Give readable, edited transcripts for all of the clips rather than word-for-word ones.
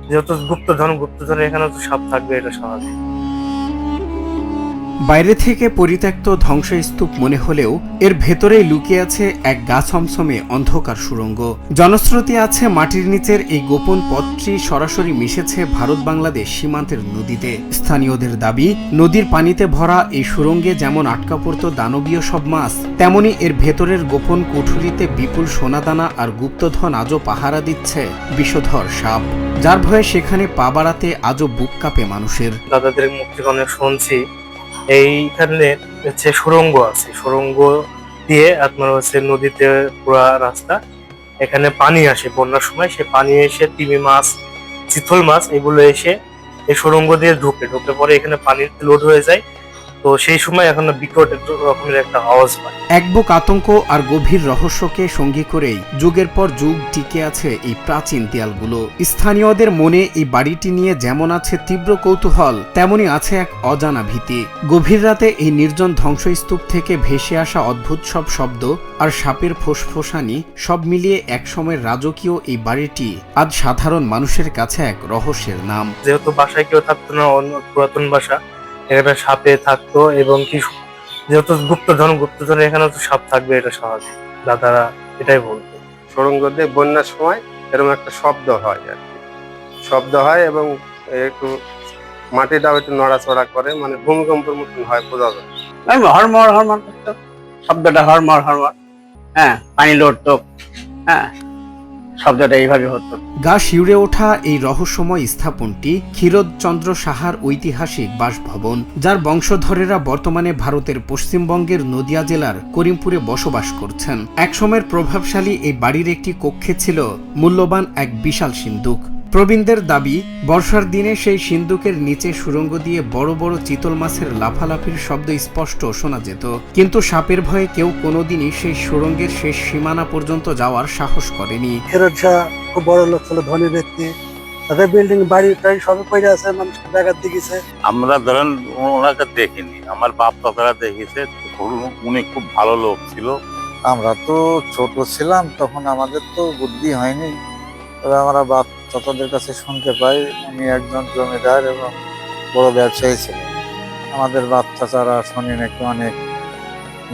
যেহেতু গুপ্তধন এখানে তো সাপ থাকবে, এটা স্বাভাবিক। বাইরে থেকে পরিত্যক্ত ধ্বংসস্তূপ মনে হলেও এর ভেতরেই লুকিয়ে আছে এক গা ছমছমে অন্ধকার সুড়ঙ্গ। জনশ্রুতি আছে মাটির নিচের এই গোপন পথটি সরাসরি মিশেছে ভারত বাংলাদেশ সীমান্তের নদীতে। স্থানীয়দের দাবি, নদীর পানিতে ভরা এই সুড়ঙ্গে যেমন আটকা পড়ত দানবীয় সব মাছ, তেমনি এর ভেতরের গোপন কুঠুরিতে বিপুল সোনাদানা আর গুপ্তধন আজও পাহারা দিচ্ছে বিষধর সাপ, যার ভয়ে সেখানে পা বাড়াতে আজও বুক কাঁপে মানুষের। দাদাদের মুখ থেকে অনেক শুনছি এইখানে হচ্ছে সুড়ঙ্গ আছে, সুড়ঙ্গ দিয়ে আপনার হচ্ছে নদীতে পুরা রাস্তা, এখানে পানি আসে বন্যার সময়, সে পানি এসে তিমি মাছ, চিতল মাছ এগুলো এসে এই সুড়ঙ্গ দিয়ে ঢুকে পরে এখানে পানি লোড হয়ে যায়। তো সেই সময় এখন বিকট রকমের একটা আওয়াজ পায়। এক বুক আতঙ্ক আর গভীর রহস্যকে সঙ্গী করেই যুগের পর যুগ টিকে আছে এই প্রাচীন দেয়ালগুলো। স্থানীয়দের মনে এই বাড়িটি নিয়ে যেমন আছে তীব্র কৌতূহল, তেমনি আছে এক অজানা ভীতি। গভীর রাতে এই নির্জন ধ্বংসস্তূপ থেকে ভেসে আসা অদ্ভুত সব শব্দ আর সাপের ফোসফোসানি সব মিলিয়ে একসময়ের রাজকীয় এই বাড়িটি আজ সাধারণ মানুষের কাছে এক রহস্যের নাম। যেহেতু বাসায় কেউ থাকতো না, অন্য পুরাতন বাসা, এখানে সাপে থাকতো এবং কি যেহেতু গুপ্তধন এখানে তো সাপ থাকবে, এটা স্বাভাবিক। দাদারা এটাই বলতো। সুড়ঙ্গ দিয়ে বন্যার সময় এরকম একটা শব্দ হয় আর কি, শব্দ হয় এবং একটু মাটিটাও একটু নড়াচড়া করে, মানে ভূমিকম্পের মতন হয়, বোঝা যায়। হরমর হরমর করতো, শব্দটা হরমর হরমর, হ্যাঁ, পানি লড়তো, হ্যাঁ, শব্দটা এইভাবে হতো। গা শিউরে ওঠা এই রহস্যময় স্থাপনটি ক্ষীরোদচন্দ্র সাহার ঐতিহাসিক বাসভবন, যার বংশধরেরা বর্তমানে ভারতের পশ্চিমবঙ্গের নদিয়া জেলার করিমপুরে বসবাস করছেন। একসময়ের প্রভাবশালী এই বাড়ির একটি কক্ষে ছিল মূল্যবান এক বিশাল সিন্দুক। প্রবীণদের দাবি, বর্ষার দিনে সেই সিন্দুকের নিচে সুড়ঙ্গ দিয়ে বড় বড় চিতল মাছের লাফালাফির শব্দ স্পষ্ট শোনা যেত, কিন্তু সাপের ভয়ে কেউ কোনোদিনই সেই সুড়ঙ্গের শেষ সীমানা পর্যন্ত যাওয়ার সাহস করেনি। ফেরত শাহ খুব বড় লোক ছিল, ধনী ব্যক্তি, তাদের বিল্ডিং বাড়ি টাড়ি সবই পড়ে আছে, মানুষকে জায়গার দিকেছে। আমরা ধরেন ওনাকে দেখিনি, আমার বাপ কাকারা দেখেছে, উনি খুব ভালো লোক ছিল। আমরা তো ছোট ছিলাম তখন, আমাদের তো বুদ্ধি হয়নি। তবে আমরা বাপ চাচাদের কাছে শুনতে পাই উনি একজন জমিদার এবং বড় ব্যবসায়ী ছিলেন। আমাদের বাপ চাচারা শুনি নাকি অনেক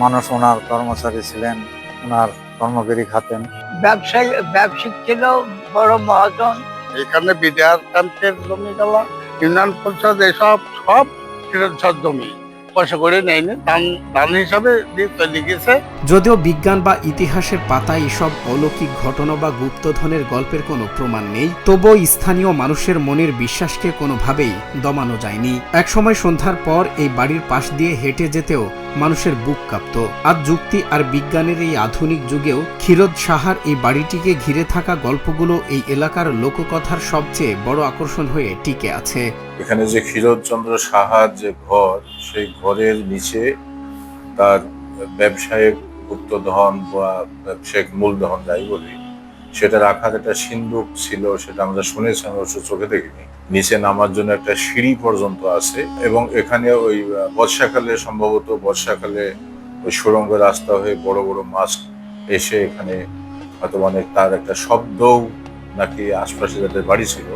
মানুষ ওনার কর্মচারী ছিলেন, ওনার কর্মগিরি খাতেন। ব্যবসায়িক ছিল, বড় মহাজন। এখানে বিদ্যার কান্তের জমি গেল, ইউনিয়ন পরিষদ এসব সব ফেরত জমি পয়সা করে নেয়নি, দান হিসাবে দিয়ে চলে গেছে। যদিও বিজ্ঞান বা ইতিহাসের পাতায় এসব অলৌকিক ঘটনা বা গুপ্তধনের গল্পের কোনো প্রমাণ নেই, তবুও স্থানীয় মানুষের মনের বিশ্বাসকে কোনোভাবেই দমানো যায়নি। একসময় সন্ধ্যার পর এই বাড়ির পাশ দিয়ে হেঁটে যেতেও মানুষের বুক কাঁপত। আজ যুক্তি আর বিজ্ঞানের এই আধুনিক যুগেও ক্ষীরোদ সাহার এই বাড়িটিকে ঘিরে থাকা গল্পগুলো এই এলাকার লোককথার সবচেয়ে বড় আকর্ষণ হয়ে টিকে আছে। এখানে যে ক্ষীরোদচন্দ্র সাহার যে ঘর, সেই ঘরের নিচে তার ব্যবসায়িক গুপ্তধন বা ব্যবসায়িক মূলধন যাই বলি, সেটা রাখার একটা সিন্দুক ছিল, সেটা আমরা শুনেছি, অবশ্য চোখে দেখিনি। নিচে নামার জন্য একটা সিঁড়ি পর্যন্ত আছে এবং এখানে ওই বর্ষাকালে ওই সুড়ঙ্গ রাস্তা হয়ে বড় বড় মাছ এসে এখানে হয়তো অনেক, তার একটা শব্দও নাকি আশপাশে যাদের বাড়ি ছিল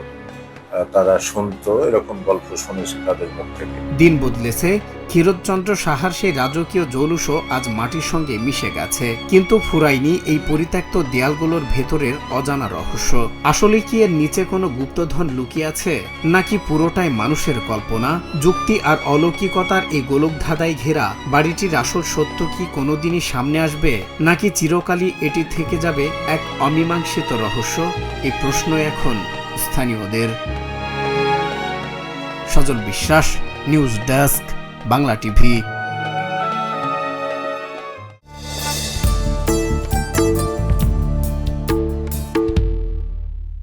তারা শুনতো, এরকম গল্প শুনেছি তাদের মুখ থেকে। দিন বদলেছে, ক্ষীরোদচন্দ্র সাহার সেই রাজকীয় জৌলুসও আজ মাটির সঙ্গে মিশে গেছে, কিন্তু ফুরায়নি এই পরিত্যক্ত দেয়ালগুলোর ভেতরের অজানা রহস্য। আসলে কি এর নিচে কোনো গুপ্তধন লুকিয়ে আছে, নাকি পুরোটাই মানুষের কল্পনা? যুক্তি আর অলৌকিকতার এই গোলকধাঁধায় ঘেরা বাড়িটির আসল সত্য কি কোনোদিনই সামনে আসবে, নাকি চিরকালই এটি থেকে যাবে এক অমীমাংসিত রহস্য? এই প্রশ্ন এখন স্থানীয়দের। সজল বিশ্বাস, নিউজ ডেস্ক, বাংলা টিভি।